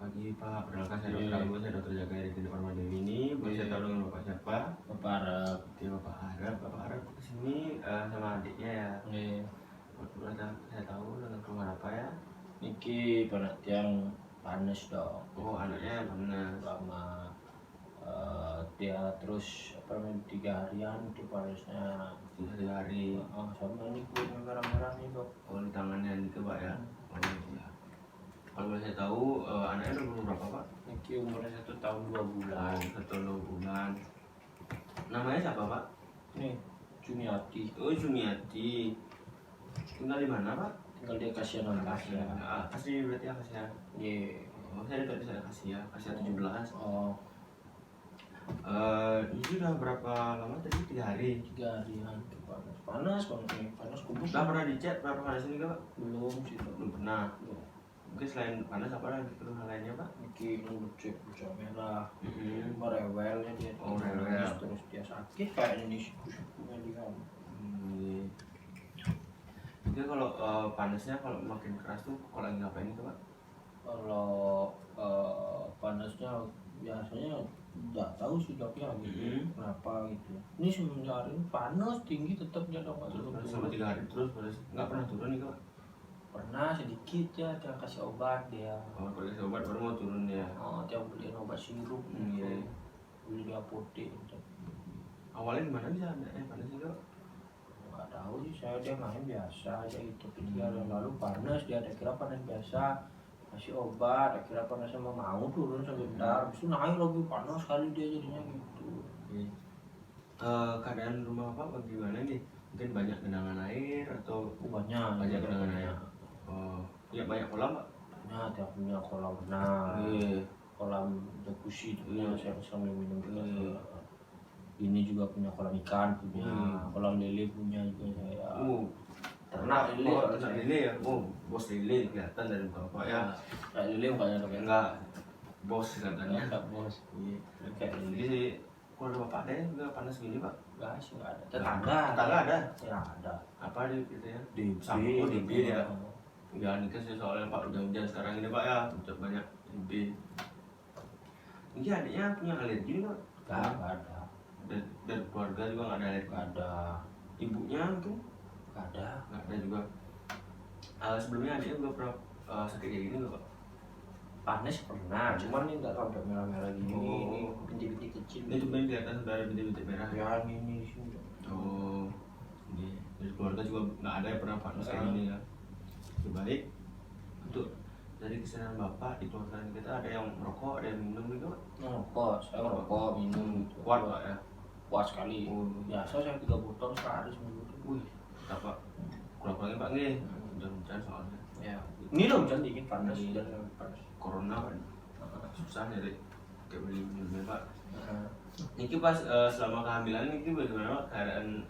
Pagi Pak, perkenalkan saya Dr. Agus, saya dokter jaga Eri Ginting Permadewi ini. Boleh saya tahu dengan Bapak siapa? Bapak Arab. Oke, Bapak Arab. Bapak Arab kesini sama adiknya ya. Boleh saya tahu dengan keluhan apa ya? Niki penatian panas dong. Oh, anaknya panas. Lama dia terus apa namanya 3 harian itu panasnya 3 hari. Sama ini kulitnya merah-merah nih dok. Oh, di tangannya gitu Pak ya. Oh iya. Kalau boleh saya tahu anaknya umur berapa Pak? Niki umurnya 1 tahun 2 bulan. Oh, 1 tahun 2 bulan. Namanya siapa Pak? Nih Juniati. Oh, Jumiati. Tinggal di mana Pak? Tinggal di Akasia 16 ya. Kasih berarti ya Kasih ya. Iya. Oh, saya dekat di sana Kasih ya. Kasih 17. Oh, Ini sudah berapa lama tadi? 3 hari. 3 harian panas banget nih, panas kubus. Udah pernah dicek berapa panas ini Pak? Belum sih dok. Belum pernah. Belum. Mungkin selain panas apa lagi keluhan lainnya Pak? Niki ngecek buca merah. Mm-hmm. Rewelnya dia. Oh, rewel. Terus dia sakit kayaknya nih siku-sikunya dia. Jadi kalau panasnya kalau makin keras tuh kalau lagi ngapain itu Pak? Kalau panasnya biasanya nggak tahu sih doknya gitu. Kenapa gitu. Ini semenjak hari ini panas tinggi tetap dia dong Selama 3 hari terus panas nggak pernah turun nih Pak? Pernah sedikit ya, dia kasih obat dia. Oh, kalau kasih obat baru mau turun ya. Dia beliin obat sirup Iya. beli di apotek gitu. Awalnya gimana bisa panas itu Pak? Nggak tahu sih, saya dia main biasa aja gitu. Ketika lalu panas dia kira panas biasa, kasih obat, kira panasnya mau turun sebentar, habis itu naik lagi panas sekali dia jadinya gitu. Keadaan rumah Pak bagaimana nih? Mungkin banyak genangan air atau Banyak genangan air? Oh, ya banyak kolam Pak? Nah, dia punya kolam renang, kolam jacuzzi itu punya saya sambil minum juga. Ini juga punya kolam ikan punya, kolam lele punya juga saya. Ternak lele ya. Oh, bos lele kelihatan dari muka Pak ya. Kayak lele bukannya dok ya? Enggak, bos katanya. Enggak bos. Iya, kayak lele. Jadi kalau Bapak ada yang nggak panas gini Pak? Enggak sih, enggak ada. Tetangga ada? Ya ada. Apa di gitu ya? DB, DB ya. Ya ini kan soalnya Pak hujan-hujan sekarang ini Pak ya, banyak DB. Ini adiknya punya alergi Pak? Enggak ada. Dan keluarga juga nggak ada alergi? Enggak ada. Ibunya mungkin? Enggak ada. Nggak ada juga. Sebelumnya adiknya juga pernah sakit kayak gini nggak Pak? Panas pernah, cuman ini enggak sampai merah-merah gini. Ini bintik-bintik kecil. Ini cuma kelihatan sudah ada bintik-bintik merah. Ya ini sini. Oh, ini dari keluarga juga nggak ada yang pernah panas kayak gini ya. Baik, untuk dari kesadaran Bapak di keluarga kita ada yang merokok, ada yang minum gitu Pak? Ngerokok, saya ngerokok, minum gitu. Kuat Pak ya? Kuat sekali. Biasa saya 3 botol sehari seminggu. Wih, kita Pak kurang-kurangin Pak nih, hujan-hujan soalnya. Ya, ini loh hujan dikit panas, hujan panas. Corona kan susah nyari kayak beli minumnya Pak. Niki pas selama kehamilan Niki bagaimana Pak keadaan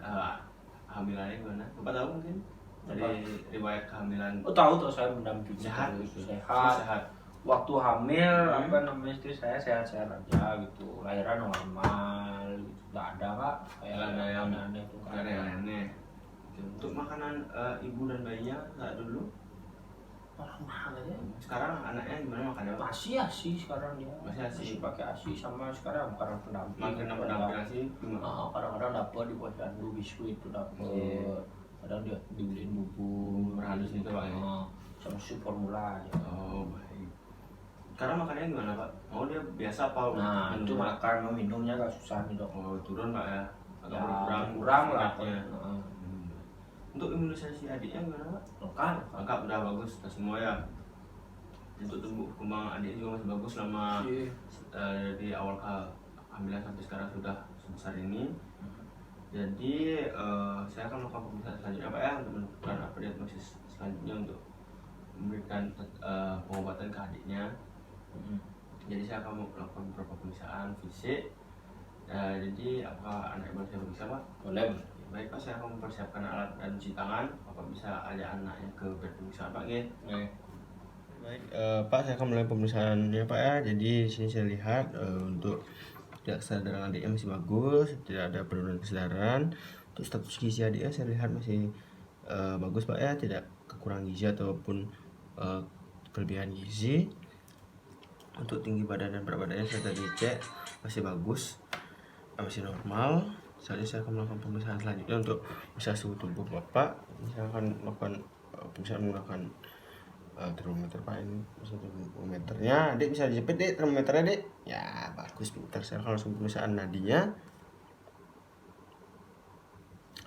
kehamilannya gimana? Bapak tahu mungkin dari riwayat kehamilan? Tahu saya mendampingi Sehat, sehat. Waktu hamil apa namanya istri saya sehat-sehat aja gitu, lahiran normal, gitu. Nggak ada Pak kayak ada yang aneh tuh. Nggak ada yang aneh. Untuk makanan ibu dan bayinya saat dulu? Normal aja. Sekarang anaknya gimana makannya Pak? Masih ASI sekarang dia. Masih ASI. Pakai ASI sama sekarang karena pendamping. Makin pendamping ASI gimana? Kadang-kadang dapat di posyandu biskuit itu dapat. Kadang dia dibeliin bubur halus gitu Pak ya? sama susu formula aja. Oh baik. Sekarang makannya gimana Pak? Oh dia biasa apa? Nah itu makan minumnya agak susah nih dok. Oh turun Pak ya? Agak kurang lah. Untuk imunisasi adiknya gimana Pak? Lengkap udah bagus semua ya. Untuk tumbuh kembang adik juga masih bagus selama dari awal kehamilan sampai sekarang sudah sebesar ini. Jadi saya akan melakukan pemeriksaan selanjutnya Pak ya untuk menentukan apa diagnosis selanjutnya untuk memberikan pengobatan ke adiknya. Jadi saya akan melakukan beberapa pemeriksaan fisik. Jadi apakah anak boleh saya periksa Pak? Boleh. Baik Pak, saya akan mempersiapkan alat dan cuci tangan. Bapak bisa ajak anaknya ke bed pemeriksaan Pak ya. Baik Pak, saya akan mulai pemeriksaannya Pak ya. Jadi di sini saya lihat untuk kesadaran adiknya masih bagus, tidak ada penurunan kesadaran. Untuk status gizi adiknya saya lihat masih bagus Pak ya, tidak kekurangan gizi ataupun kelebihan gizi. Untuk tinggi badan dan berat badannya saya tadi cek masih bagus, masih normal. Selanjutnya saya akan melakukan pemeriksaan selanjutnya untuk bisa suhu tubuh Bapak. Saya akan melakukan pemeriksaan menggunakan termometer Pak. Ini termometernya, Dek bisa dijepit Dek termometernya Dek. Ya bagus pintar. Saya akan langsung pemeriksaan nadinya.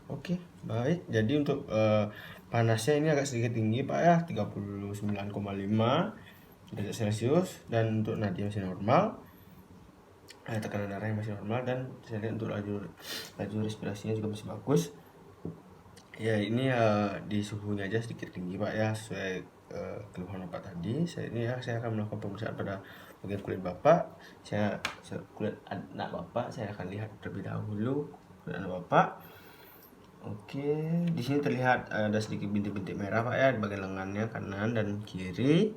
Oke baik, jadi untuk panasnya ini agak sedikit tinggi Pak ya, 39,5 derajat Celcius, dan untuk nadi masih normal, tekanan darahnya masih normal, dan saya lihat untuk laju respirasinya juga masih bagus. Ya ini di suhunya aja sedikit tinggi Pak ya, sesuai keluhan Bapak tadi. Saya akan melakukan pemeriksaan pada bagian kulit Bapak. Kulit anak Bapak saya akan lihat terlebih dahulu kulit anak Bapak. Oke, di sini terlihat ada sedikit bintik-bintik merah Pak ya di bagian lengannya kanan dan kiri.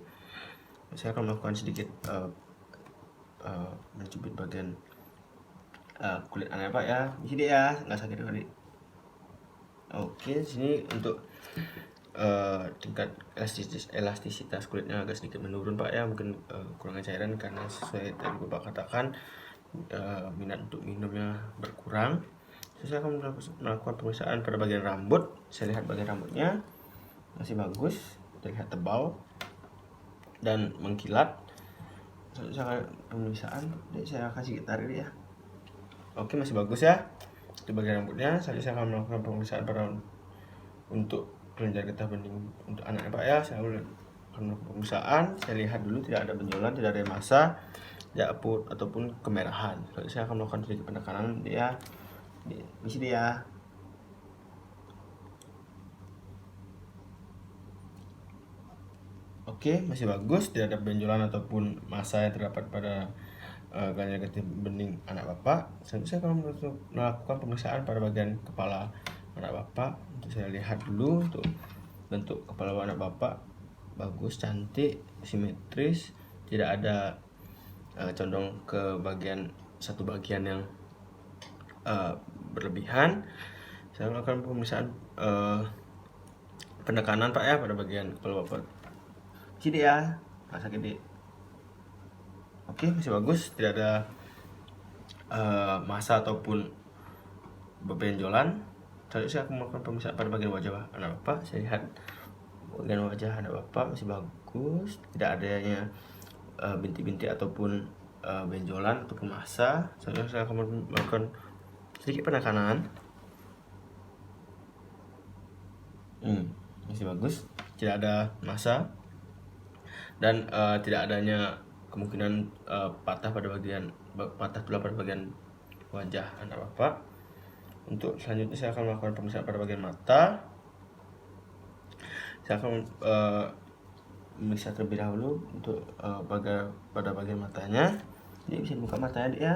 Saya akan melakukan sedikit mencubit bagian kulit anak Pak ya. Di sini ya, nggak sakit kali. Oke, di sini untuk tingkat elastisitas kulitnya agak sedikit menurun Pak ya, mungkin kurangnya cairan karena sesuai tadi Bapak katakan minat untuk minumnya berkurang. Saya akan melakukan pemeriksaan pada bagian rambut. Saya lihat bagian rambutnya masih bagus, terlihat tebal dan mengkilat. Saya akan pemeriksaan, saya kasih tarik ya. Oke, masih bagus ya di bagian rambutnya. Saya akan melakukan pemeriksaan pada untuk kelenjar getah bening untuk anak Pak ya. Saya akan melakukan pemeriksaan. Saya lihat dulu tidak ada benjolan, tidak ada massa, tidak ataupun kemerahan. Saya akan melakukan sedikit penekanan dia. Di sini ya. Oke, masih bagus, tidak ada benjolan ataupun massa yang terdapat pada kelenjar getah bening anak Bapak. Selanjutnya saya akan melakukan pemeriksaan pada bagian kepala anak Bapak. Untuk saya lihat dulu untuk bentuk kepala anak Bapak bagus, cantik, simetris, tidak ada condong ke satu bagian yang berlebihan. Saya melakukan pemeriksaan penekanan Pak ya pada bagian kepala Bapak. Sini ya, nggak sakit Dik. Oke, masih bagus, tidak ada massa ataupun benjolan. Selanjutnya saya akan melakukan pemeriksaan pada bagian wajah anak Bapak. Saya lihat bagian wajah anak Bapak masih bagus, tidak adanya bintik-bintik ataupun benjolan ataupun massa. Selanjutnya saya akan melakukan sedikit penekanan. Masih bagus, tidak ada massa dan tidak adanya kemungkinan patah tulang pada bagian wajah anak Bapak. Untuk selanjutnya saya akan melakukan pemeriksaan pada bagian mata. Saya akan memeriksa terlebih dahulu untuk pada bagian matanya. Ini bisa dibuka matanya ya.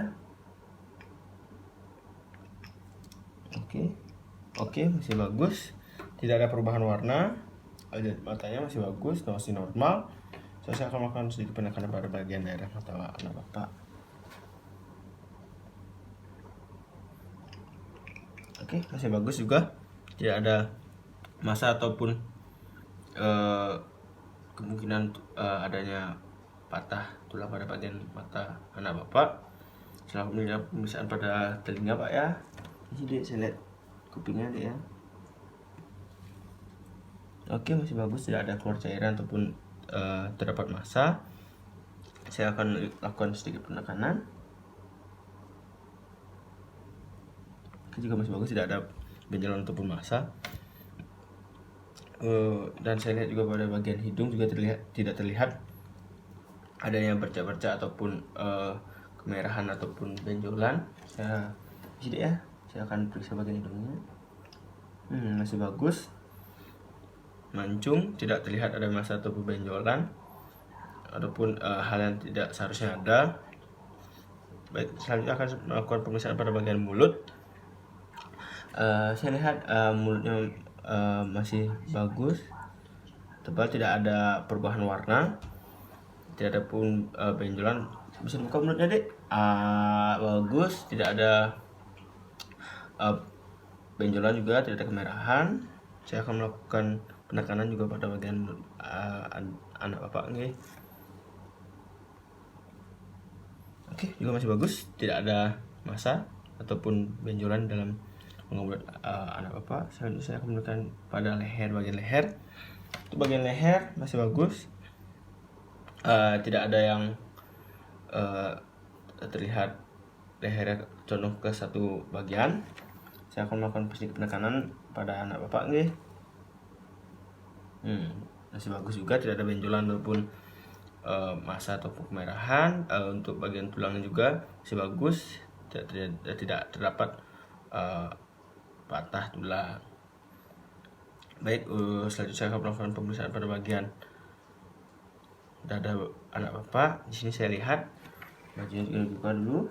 Oke, masih bagus, tidak ada perubahan warna, matanya masih bagus, masih normal. Saya akan melakukan sedikit penekanan pada bagian daerah mata anak Bapak. Oke, masih bagus juga, tidak ada massa ataupun kemungkinan adanya patah tulang pada bagian mata anak Bapak. Setelah pemeriksaan pada telinga Pak ya, ini saya lihat kupingnya ya. Oke, masih bagus, tidak ada keluar cairan ataupun terdapat massa. Saya akan lakukan sedikit penekanan. Oke, juga masih bagus, tidak ada benjolan ataupun massa. Dan saya lihat juga pada bagian hidung juga tidak terlihat adanya bercak-bercak ataupun kemerahan ataupun benjolan. Saya akan periksa bagian hidungnya. Masih bagus, mancung, tidak terlihat ada massa ataupun benjolan ataupun hal yang tidak seharusnya ada. Baik, selanjutnya akan melakukan pemeriksaan pada bagian mulut. Saya lihat mulutnya masih bagus, tebal, tidak ada perubahan warna, tidak ada pun benjolan. Bisa buka mulutnya Dek. Bagus, tidak ada benjolan juga, tidak ada kemerahan. Saya akan melakukan penekanan juga pada bagian anak Bapak nih. Oke, juga masih bagus, tidak ada massa ataupun benjolan dalam mengobat anak bapak. Selanjutnya saya akan menggunakan pada leher, bagian leher. Untuk bagian leher masih bagus, tidak ada yang terlihat lehernya condong ke satu bagian. Saya akan melakukan sedikit penekanan pada anak bapak nih. Masih bagus juga, tidak ada benjolan ataupun massa ataupun kemerahan. Untuk bagian tulangnya juga masih bagus, tidak terdapat patah tulang. Baik, selanjutnya saya akan melakukan pemeriksaan pada bagian dada anak bapak. Di sini saya lihat bajunya juga dibuka dulu.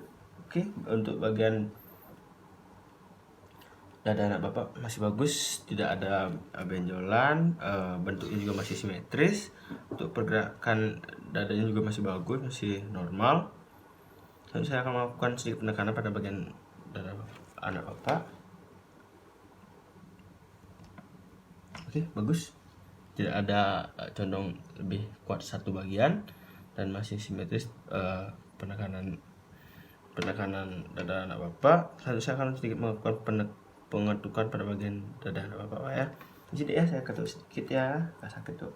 Oke, untuk bagian dada anak bapak masih bagus, tidak ada benjolan, bentuknya juga masih simetris. Untuk pergerakan dadanya juga masih bagus, masih normal. Lalu saya akan melakukan sedikit penekanan pada bagian dada anak bapak. Oke, bagus, tidak ada condong lebih kuat satu bagian dan masih simetris penekanan dada anak bapak. Lalu saya akan sedikit melakukan pengetukan pada bagian dada anak bapak ya. Di sini ya saya ketuk sedikit ya, nggak sakit tuh.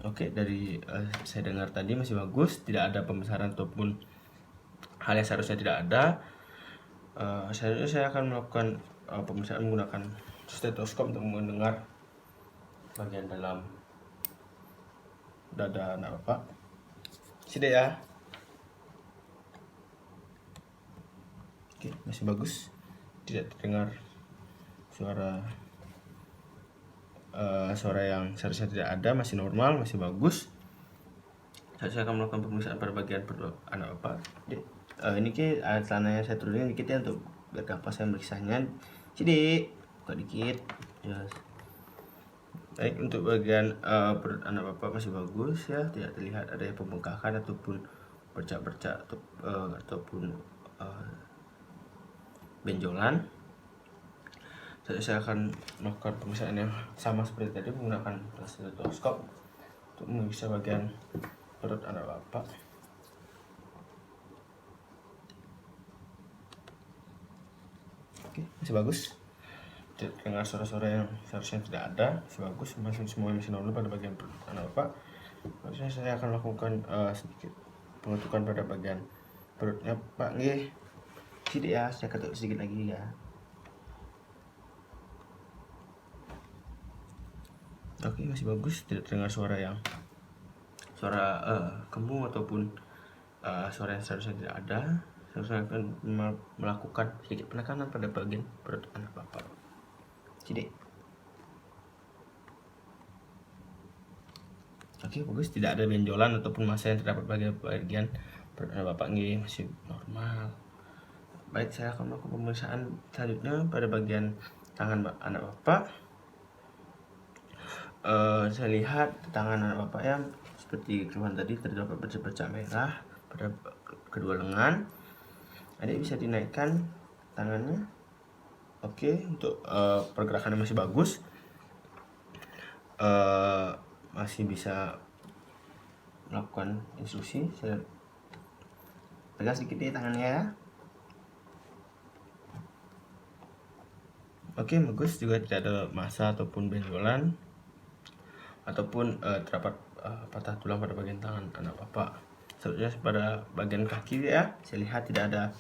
Oke, dari saya dengar tadi masih bagus, tidak ada pembesaran ataupun hal yang seharusnya tidak ada. Selanjutnya saya akan melakukan pemeriksaan menggunakan stetoskop untuk mendengar bagian dalam dada anak bapak. Sini ya. Oke, masih bagus, tidak terdengar suara yang seharusnya tidak ada, masih normal, masih bagus. Saya akan melakukan pemeriksaan pada bagian perut anak bapak. Ini celananya saya turunin dikit ya untuk biar gampang saya meriksanya. Sini, buka dikit. Yes. Baik, untuk bagian perut anak bapak masih bagus ya, tidak terlihat ada pembengkakan ataupun bercak-bercak ataupun benjolan. Saya akan melakukan pemeriksaan yang sama seperti tadi menggunakan stetoskop untuk memeriksa bagian perut anak bapak. Oke, masih bagus, tidak dengar suara-suara yang seharusnya tidak ada, masih bagus, semua masih normal pada bagian perut anak bapak. Selanjutnya saya akan melakukan sedikit pengetukan pada bagian perutnya pak nggih. Sini ya, saya ketuk sedikit lagi ya. Oke, masih bagus, tidak terdengar suara kembung ataupun suara yang seharusnya tidak ada. Saya akan melakukan sedikit penekanan pada bagian perut anak bapak. Sini. Oke, bagus, tidak ada benjolan ataupun massa yang terdapat bagian perut anak bapak ini, masih normal. Baik, saya akan melakukan pemeriksaan selanjutnya pada bagian tangan anak bapak. Saya lihat tangan anak bapak ya, seperti keluhan tadi terdapat bercak-bercak merah pada kedua lengan. Adik bisa dinaikkan tangannya. Oke, untuk pergerakannya masih bagus, masih bisa melakukan instruksi. Saya pegang sedikit di tangannya ya. Oke, bagus, juga tidak ada massa ataupun benjolan ataupun terdapat patah tulang pada bagian tangan anak bapak. Selanjutnya pada bagian kaki ya, saya lihat tidak ada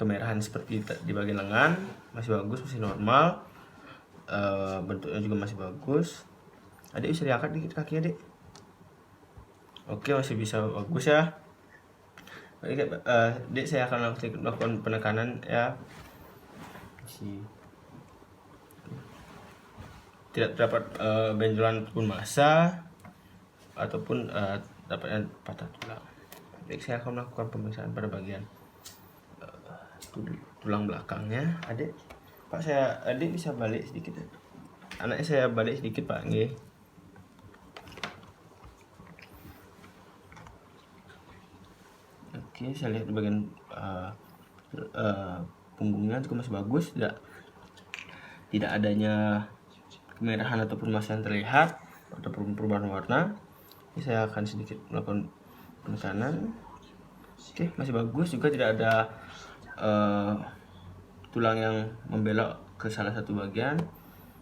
kemerahan seperti di bagian lengan, masih bagus, masih normal, bentuknya juga masih bagus. Adik bisa diangkat dikit kakinya, Dik. Oke, masih bisa bagus ya. Oke, Dik, saya akan melakukan penekanan ya. Tidak terdapat benjolan ataupun massa ataupun dapatnya patah tulang. Baik, saya akan melakukan pemeriksaan pada bagian tulang belakangnya. Adik bisa balik sedikit. Anaknya saya balik sedikit pak nggih. Oke, saya lihat di bagian punggungnya juga masih bagus, tidak adanya kemerahan ataupun massa yang terlihat ataupun perubahan warna. Ini saya akan sedikit melakukan penekanan. Oke, masih bagus juga, tidak ada tulang yang membelok ke salah satu bagian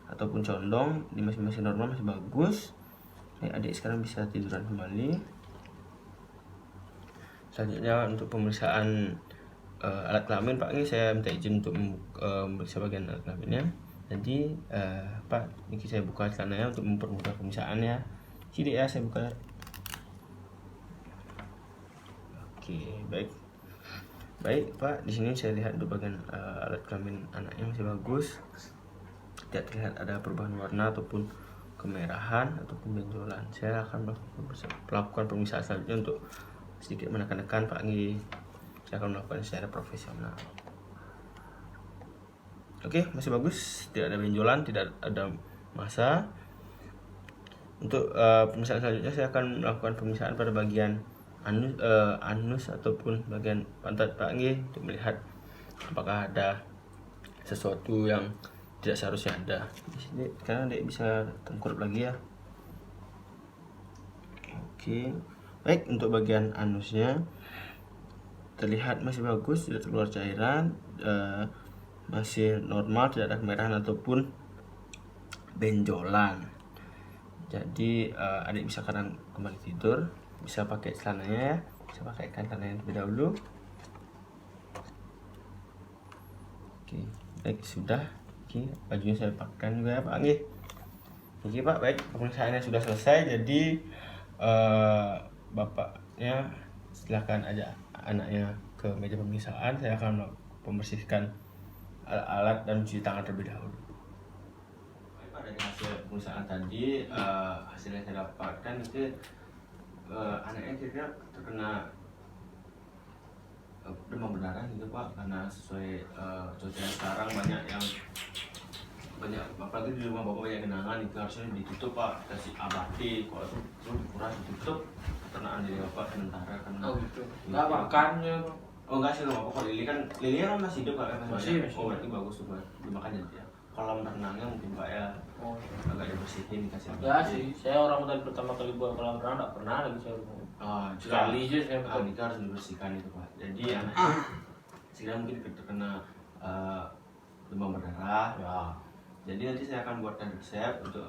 ataupun condong. Ini masih normal, masih bagus. Adik sekarang bisa tiduran kembali. Selanjutnya untuk pemeriksaan alat kelamin, Pak, ini saya minta izin untuk memeriksa bagian alat kelaminnya. Jadi Pak, ini saya buka celananya untuk mempermudah pemeriksaannya. Sini ya, saya buka. Oke, baik Pak, di sini saya lihat untuk bagian alat kelamin anaknya masih bagus, tidak terlihat ada perubahan warna ataupun kemerahan ataupun benjolan. Saya akan melakukan pemeriksaan selanjutnya untuk sedikit menekan-nekan, Pak. Saya akan melakukan secara profesional. Oke, masih bagus, tidak ada benjolan, tidak ada massa. Untuk pemeriksaan selanjutnya saya akan melakukan pemeriksaan pada bagian anus ataupun bagian pantat, Pak, untuk melihat apakah ada sesuatu yang tidak seharusnya ada di sini. Karena Dek bisa tengkurap lagi ya. Oke, baik, untuk bagian anusnya terlihat masih bagus, tidak keluar cairan, masih normal, tidak ada kemerahan ataupun benjolan. Jadi adik bisa sekarang kembali tidur, bisa pakai celananya ya, bisa pakaikan celananya terlebih dahulu. Oke, baik, sudah. Oke, bajunya saya pakaikan juga ya, Pak. Oke Pak, baik, pemeriksaannya sudah selesai. Jadi bapaknya silahkan aja anaknya ke meja pemeriksaan. Saya akan membersihkan alat dan mencuci tangan terlebih dahulu. Dari hasil pemeriksaan tadi, hasil yang saya dapatkan itu anaknya kira-kira terkena demam berdarah gitu, Pak, karena sesuai cuaca sekarang banyak apalagi di rumah bapak banyak genangan, itu harusnya ditutup, Pak, kasih abadi, kalau itu kurang ditutup peternakan dari bapak sementara karena gitu. Nggak makannya. Oh enggak sih, rumah bapak lili kan masih hidup, Pak, masih. Oh berarti bagus tuh, Pak, dimakan ya. Kolam renangnya mungkin, Pak, ya agak dibersihin, dikasih ya sih, saya orang tadi pertama kali buat kolam renang nggak pernah lagi saya sekali aja saya itu harus dibersihkan itu, Pak. Jadi anaknya segera mungkin terkena demam berdarah ya. Jadi nanti saya akan buatkan resep untuk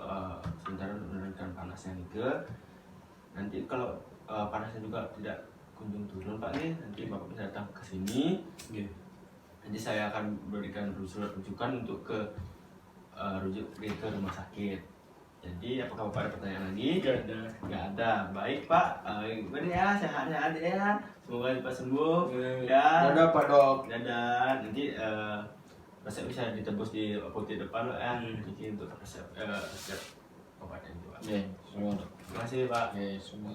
sementara menurunkan panasnya ke. Nanti kalau panasnya juga tidak kunjung turun, Pak, nanti bapak bisa datang ke sini. Nanti saya akan berikan surat rujukan untuk rujuk ke rumah sakit. Jadi apakah bapak ada pertanyaan lagi? Nggak ada. Baik, Pak. Gimana ya, sehat-sehat ya. Semoga cepat sembuh. Ya. Dadah, Pak Dok. Dadah. Nanti resep bisa ditebus di apotek depan, Pak, ya. Jadi untuk resep obatnya juga. Semua. Terima kasih, Pak. Semua.